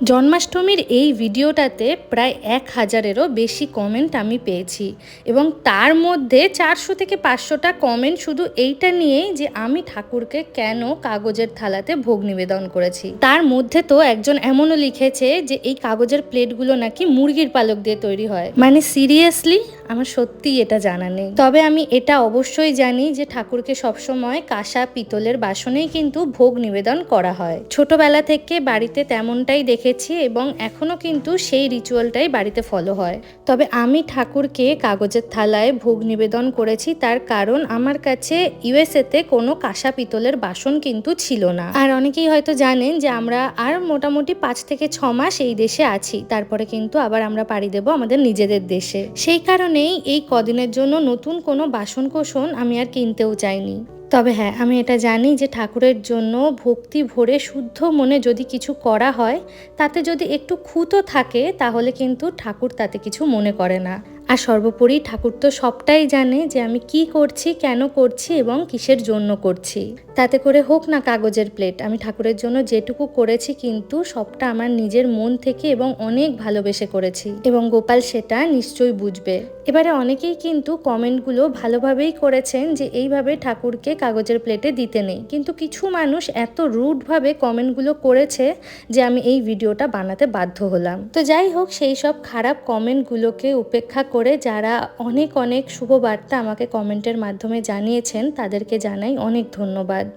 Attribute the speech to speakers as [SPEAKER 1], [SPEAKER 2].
[SPEAKER 1] জন্মাষ্টমীর এই ভিডিওটাতে প্রায় 1000-এরও বেশি কমেন্ট আমি পেয়েছি এবং তার মধ্যে 400 থেকে 500টা কমেন্ট শুধু এইটা নিয়েই যে আমি ঠাকুরকে কেন কাগজের থালাতে ভোগ নিবেদন করেছি। তার মধ্যে তো একজন এমনও লিখেছে যে এই কাগজের প্লেটগুলো নাকি মুরগির পালক দিয়ে তৈরি হয়। মানে সিরিয়াসলি আমার সত্যিই এটা জানা নেই। তবে আমি এটা অবশ্যই জানি যে ঠাকুরকে সবসময় কাঁসা পিতলের বাসনেই কিন্তু ভোগ নিবেদন করা হয়। ছোটবেলা থেকে বাড়িতে তেমনটাই দেখেছি এবং এখনো কিন্তু সেই রিচুয়ালটাই বাড়িতে ফলো হয়। তবে আমি ঠাকুরকে কাগজের থালায় ভোগ নিবেদন করেছি তার কারণ আমার কাছে ইউএসএতে কোনো কাঁসা পিতলের বাসন কিন্তু ছিল না। আর অনেকেই হয়তো জানেন যে আমরা আর মোটামুটি 5 থেকে 6 মাস এই দেশে আছি, তারপরে কিন্তু আবার আমরা পাড়ি দেব আমাদের নিজেদের দেশে। সেই কারণেই এই কদিনের জন্য নতুন কোনো বাসন কোসন আমি আর কিনতেও চাইনি। তবে হ্যাঁ, আমি এটা জানি যে ঠাকুরের জন্য ভক্তি ভরে শুদ্ধ মনে যদি কিছু করা হয়, তাতে যদি একটু খুঁতো থাকে তাহলে কিন্তু ঠাকুর তাতে কিছু মনে করে না। আর সর্বোপরি ঠাকুর তো সবটাই জানে যে আমি কি করছি, কেন করছি এবং কিসের জন্য করছি। তাতে করে হোক না কাগজের প্লেট, আমি ঠাকুরের জন্য যেটুকু করেছি কিন্তু সবটা আমার নিজের মন থেকে এবং অনেক ভালোবেসে করেছি এবং গোপাল সেটা নিশ্চয়ই বুঝবে। এবারে অনেকেই কিন্তু কমেন্টগুলো ভালোভাবেই করেছেন যে এইভাবে ঠাকুরকে কাগজের প্লেটে দিতে নেই, কিন্তু কিছু মানুষ এত রুডভাবে কমেন্টগুলো করেছে যে আমি এই ভিডিওটা বানাতে বাধ্য হলাম। তো যাই হোক, সেই সব খারাপ কমেন্টগুলোকে উপেক্ষা করে যারা অনেক অনেক শুভ বার্তা আমাকে কমেন্টের মাধ্যমে জানিয়েছেন তাদেরকে জানাই অনেক ধন্যবাদ।